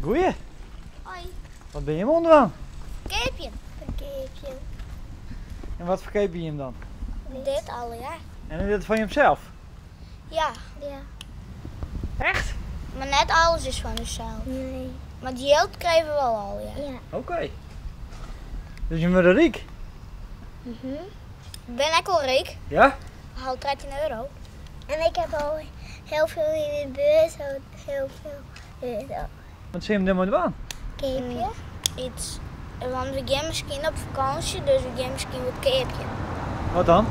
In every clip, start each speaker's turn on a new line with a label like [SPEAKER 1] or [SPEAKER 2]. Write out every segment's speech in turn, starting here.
[SPEAKER 1] Goeie.
[SPEAKER 2] Hoi.
[SPEAKER 1] Wat ben je hem onderaan?
[SPEAKER 2] Keepje. Een keepje.
[SPEAKER 1] En wat verkeep je hem dan?
[SPEAKER 2] Dit al, ja.
[SPEAKER 1] En is dit van jezelf?
[SPEAKER 2] Ja. Ja.
[SPEAKER 1] Echt?
[SPEAKER 2] Maar net alles is van jezelf. Nee. Maar die geld kregen we wel al, ja. Ja.
[SPEAKER 1] Oké. Dus je bent een riek?
[SPEAKER 2] Ben ik wel rijk?
[SPEAKER 1] Ja?
[SPEAKER 2] Ik haal 13 euro. En ik heb al heel veel in de beurs, heel veel euro.
[SPEAKER 1] Wat zie je hem dan maar aan?
[SPEAKER 2] Keepje? Iets. Want we gaan misschien op vakantie, dus we gaan misschien wat keepje.
[SPEAKER 1] Wat dan?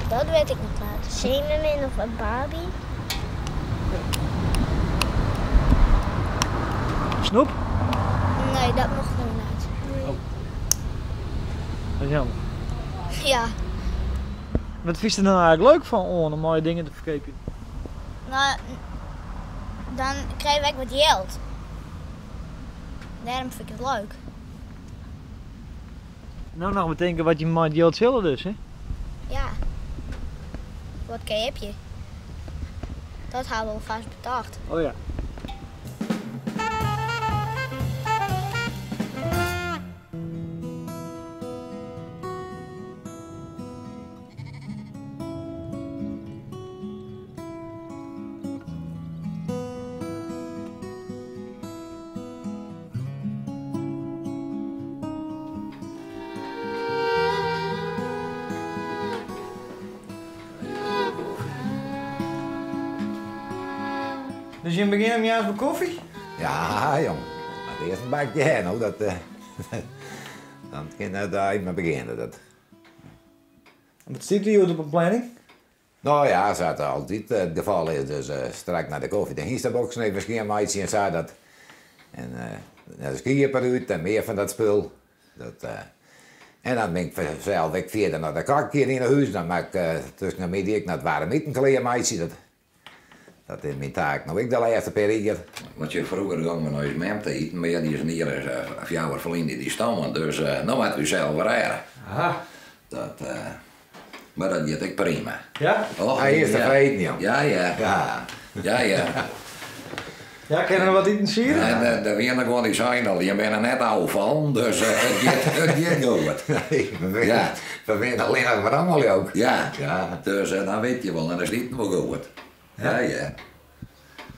[SPEAKER 2] Dat weet ik niet later. Zeemermin of een Barbie?
[SPEAKER 1] Snoep?
[SPEAKER 2] Nee, dat mocht nog niet. Nee.
[SPEAKER 1] Oh. Dat is jammer.
[SPEAKER 2] Ja.
[SPEAKER 1] Wat vind je er nou eigenlijk leuk van om mooie dingen te verkepen?
[SPEAKER 2] Nou, dan krijg ik wat geld. Daarom vind ik het leuk.
[SPEAKER 1] Nou nog bedenken wat je met geld zelf dus, hè?
[SPEAKER 2] Ja. Wat heb je? Dat hebben we al vast bedacht.
[SPEAKER 1] Oh ja. Dus je begint hem juist met koffie?
[SPEAKER 3] Ja, jong. Maar eerst een bakje her, nou, dat... dan kan het daar even beginnen, dat...
[SPEAKER 1] Wat zit hier op een planning?
[SPEAKER 3] Nou ja, zoals het altijd het geval is, dus straks naar de koffie. De hinsterbox even schiermeidje en zo dat... En naar de skiën uit en meer van dat spul. Dat, en dan ben ik zelf ik verder naar de kakje in huis. Dan maak ik tussen de middag naar het warme mietenkleermeidje. Dat is mijn taak. Nou, ik de laatste periode.
[SPEAKER 4] Want je vroeger ging naar je mem te eten, maar die is hier of jouw vrienden die stammen, dus nou had u zelf rijden.
[SPEAKER 1] Aha.
[SPEAKER 4] Dat, maar dat gaat ik prima.
[SPEAKER 1] Ja?
[SPEAKER 4] Och,
[SPEAKER 3] Hij is tevreden, jong.
[SPEAKER 4] Ja, ja.
[SPEAKER 3] Ja.
[SPEAKER 4] Ja, ja.
[SPEAKER 1] Ja, kan je er wat eten sieren?
[SPEAKER 4] En de weer gewoon die zijn al, je bent er net oud van, dus het gaat goed.
[SPEAKER 3] Nee,
[SPEAKER 4] Ja.
[SPEAKER 3] we winnen alleen nog maar allemaal ook.
[SPEAKER 4] Ja,
[SPEAKER 3] Ja.
[SPEAKER 4] dus dan weet je wel, en dat is niet wel goed. Ja, ja.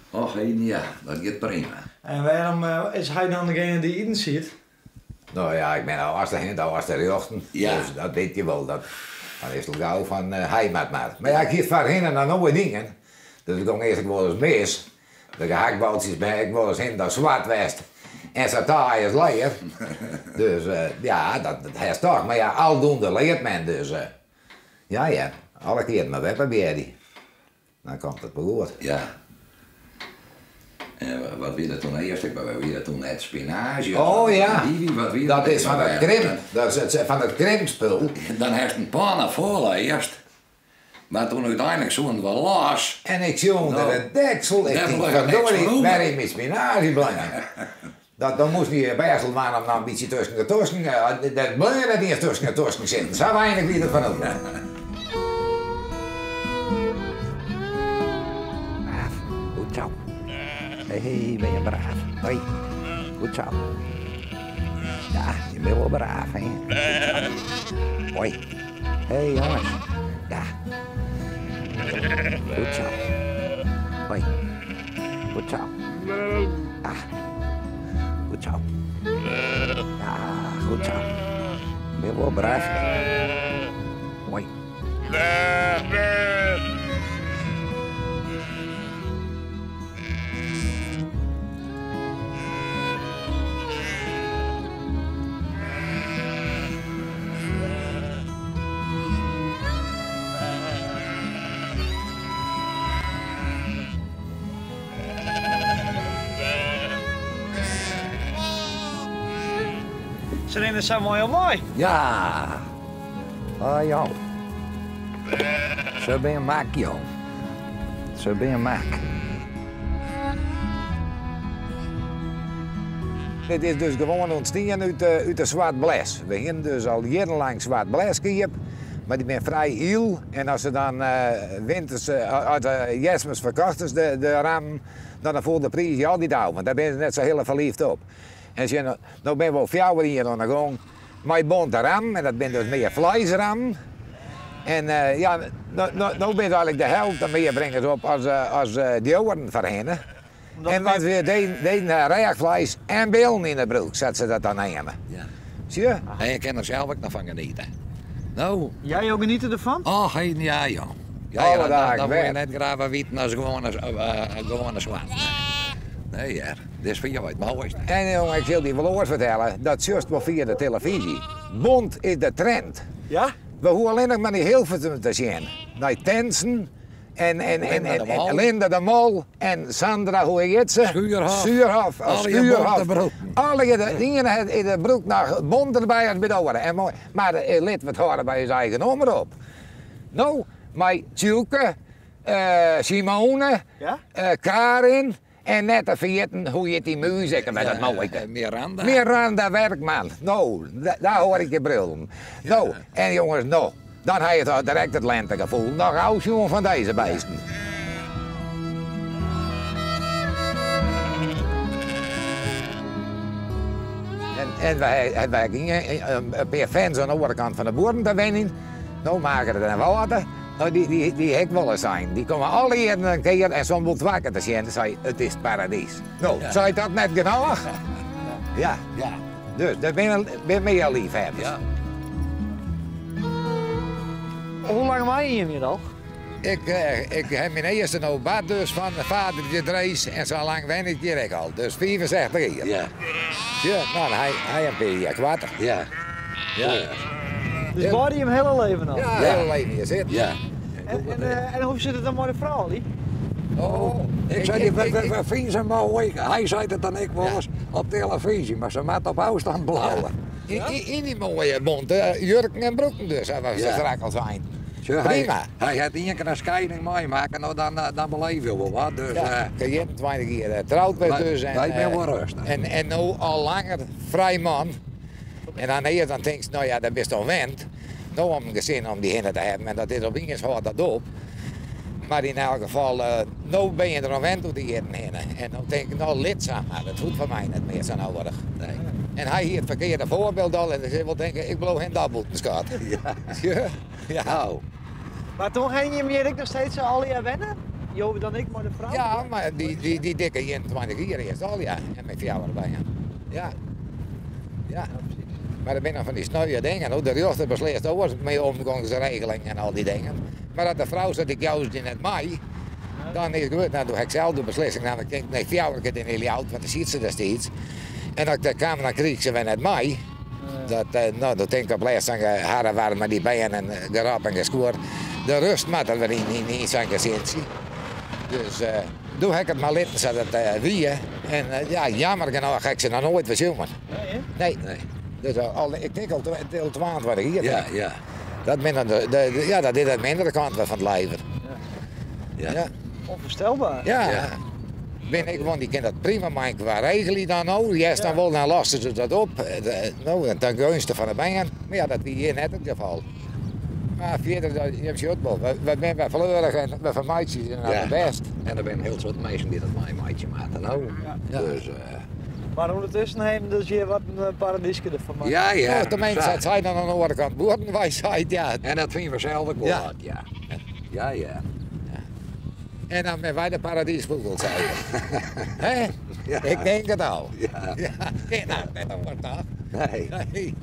[SPEAKER 4] Och, ja, dat gaat prima.
[SPEAKER 1] En waarom is hij dan degene die eten ziet?
[SPEAKER 3] Nou ja, ik ben al als de rechten.
[SPEAKER 4] Ja.
[SPEAKER 3] Dus dat weet je wel. Dat is toch gauw van heimat maar. Maar ja, ik ga vaak heen en naar nieuwe dingen. Dus ik kom eerst wel eens mis. De gehaktballetjes ben ik wel eens in dat zwart west. En sataai is leer. Dus ja, dat is toch. Maar ja, aldoende leert men dus. Ja, alle keer maar weer probeer die. Dan komt het wel goed.
[SPEAKER 4] Ja. En wat wie dat toen eerst? Ik wie dat toen net spinazie.
[SPEAKER 3] Oh ja,
[SPEAKER 4] Wat wie
[SPEAKER 3] dat is van het krimp. Dat is van het krimpspul.
[SPEAKER 4] Dan heeft een panna vol eerst. Maar toen uiteindelijk zo'n wel los.
[SPEAKER 3] En ik zie onder de deksel, ik
[SPEAKER 4] Daar
[SPEAKER 3] denk
[SPEAKER 4] blijft niks
[SPEAKER 3] verdorie,
[SPEAKER 4] van
[SPEAKER 3] waar is mijn spinazie blijven? Dan moest die Berselman om nou een beetje tussen de torsken, dat blijft niet eens tussen de torsken zitten. Zo weinig wie er van ook.
[SPEAKER 5] Goed zo. Hé, ben je braaf? Hoi. Goed zo. Ja, je bent wel braaf, hè? Hoi. Hé, jongens. Ja. Goed zo. Hoi. Goed zo. Ja. Goed zo. Ja, goed zo. Je bent wel braaf. Hoi.
[SPEAKER 1] Ze vinden het zo heel mooi.
[SPEAKER 5] Ja. Oh, joh. Zo ben je mak, joh. Zo ben je mak.
[SPEAKER 3] Dit is dus gewoon ontstaan uit de zwart bles. We hebben dus al jarenlang zwart bles gehad. Maar die zijn vrij heel. En als ze dan winters, als de jesmers verkochten, de ram, dan voelt de prijs je altijd uit. Want daar ben je net zo heel verliefd op. En ze nou ben we al 4 jaar hier aan de gang. Mijn bonte ram, en dat ben dus meer vleesram. En ja, nou ben je eigenlijk de helft en meer brengen ze op als die ouderen verhenen. En wat weer deden reagvlees en billen in de broek, zet ze dat dan nemen.
[SPEAKER 4] Ja.
[SPEAKER 3] Zie je?
[SPEAKER 4] En je kan er zelf ook nog van genieten. Nou,
[SPEAKER 1] Jij ook genieten ervan?
[SPEAKER 4] oh, ja, ja.
[SPEAKER 3] Alle
[SPEAKER 4] dan
[SPEAKER 3] dagen
[SPEAKER 4] moet je
[SPEAKER 3] weg.
[SPEAKER 4] net graven weten als gewone zwart. Nee, ja, dit is voor jou het mooiste.
[SPEAKER 3] En jongen, ik wil die wel ooit vertellen, dat juist wel via de televisie. Bond is de trend.
[SPEAKER 1] Ja?
[SPEAKER 3] We hoeven alleen nog maar niet heel veel te zien. Naar Tensen en Linda de Mol en Sandra, hoe heet ze?
[SPEAKER 4] Schuurhof. Alle je bonte broek.
[SPEAKER 3] Alle in de broek naar bond erbij als bij de oren. En mooi. Maar de lid wat horen bij zijn eigen nummer op. Nou, mij Tjulke, Simone,
[SPEAKER 1] Ja?
[SPEAKER 3] Karin en net te vergeten hoe je die muziek met dat mooie.
[SPEAKER 4] Miranda.
[SPEAKER 3] Miranda Werkman. Nou, daar hoor ik je brullen. Nou, en jongens, nou, dan heb je toch direct het lentegevoel. Nog oud jongen van deze beesten. En wij gingen een paar fans aan de andere kant van de boeren te winnen. Nou maken er dan water. Nou, die hek willen zijn. Die komen alle hier een keer en soms moet wakker te zien en zei het is het paradies. Nou, zei je dat net genoeg? Ja.
[SPEAKER 4] Ja.
[SPEAKER 3] Dus daar ben meer liefhebbers.
[SPEAKER 4] Ja.
[SPEAKER 1] Hoe lang was je hier nog?
[SPEAKER 3] Ik heb mijn eerste nou bad dus van mijn vader Drees en zo lang ben ik hier al. Dus 65 jaar.
[SPEAKER 4] Ja.
[SPEAKER 3] Ja, nou, hij heeft hier kwatter.
[SPEAKER 4] Ja. Ja.
[SPEAKER 1] Dus waar je hem hele leven al?
[SPEAKER 3] Ja, heel leven hier zit.
[SPEAKER 4] Ja.
[SPEAKER 1] En hoe zit het dan met de vrouw, die?
[SPEAKER 4] Oh, ik zei, we vinden ze mooi. Hij zei het dan ik wel eens op televisie, maar ze met op afstand blauwen.
[SPEAKER 3] In die mooie bonte jurken en broeken dus, wat ze strak al zijn. Prima.
[SPEAKER 4] Hij had één keer een scheiding meemaken, nou dan beleef je wel wat. Dus,
[SPEAKER 3] Ja, ik heb 20 keer trouwd met dus.
[SPEAKER 4] Wij zijn wel rustig.
[SPEAKER 3] En nu al langer vrij man. En dan eerst dan denk je, nou ja, dat is toch wend. Nou om een gezin om die hinder te hebben en dat is op eens houdt dat op. Maar in elk geval, nou ben je er aan wend door die hinder. En dan denk ik, nou lidzaam, maar dat hoeft voor mij niet meer zo nodig. Nee. En hij hier het verkeerde voorbeeld al en hij wil denken, ik beloof geen dabboeten, schat. Ja. Ja.
[SPEAKER 4] Nou,
[SPEAKER 1] Maar toen ging je meer ik nog steeds al jaar wennen? Jo, dan ik maar de vrouw?
[SPEAKER 3] Ja, maar die dikke 21 jaar eerst al, ja. En met jou erbij. Ja. Ja. Maar er zijn nog van die sneuwe dingen. Hoe de rechter beslist over met omgangsregeling en al die dingen. Maar dat de vrouw zegt, ik jou die net mij. Dan is het goed, dan doe ik zelf de beslissing. Dan denk ik, nee, 4 jaar in heel oud, want dan ziet ze dat steeds. En dan kwam dan kreeg ze weer net mij. Nou, dat denk ik op laatst aan haren waren met die bijen en gerap en gescoord. De rust maakt er weer in zijn gezicht. Dus doe ik het maar litten, zodat het wie. En ja, jammer genoeg heb ik ze nog nooit verzoenen. Nee. Dus ik denk al 22 hier.
[SPEAKER 4] ja, ja.
[SPEAKER 3] Dat is de mindere kant van het leven. Ja.
[SPEAKER 1] Onvoorstelbaar.
[SPEAKER 3] Ja. Ben ik, want die kan dat prima maken qua regelen dan nou. Yes, dan wel, dan lossen ze dat op. Nou, ten gunste van de bijen. Maar ja, dat is hier net het geval. Maar verder, je hebt je ook wel. We zijn wel vleurig en we van meisjes zijn het best.
[SPEAKER 4] En er zijn heel soort mensen die dat mijn maatje maken. Nou,
[SPEAKER 1] Ja.
[SPEAKER 4] dus...
[SPEAKER 1] Maar ondertussen hebben dus je wat een paradiesje ervan maken.
[SPEAKER 4] Ja, ja.
[SPEAKER 3] Ja, de mensen dat zij dan aan de andere kant boeren, wij zeiden ja.
[SPEAKER 4] En dat vinden we zelf ook wel
[SPEAKER 3] Ja.
[SPEAKER 4] wat, ja. Ja, ja.
[SPEAKER 3] En dan ben wij de paradiesvogels zijn. Hè?
[SPEAKER 4] Ja.
[SPEAKER 3] Ik denk het al.
[SPEAKER 4] Ja.
[SPEAKER 3] Ja. Nou, dat wordt toch?
[SPEAKER 4] Nee.
[SPEAKER 3] Nee.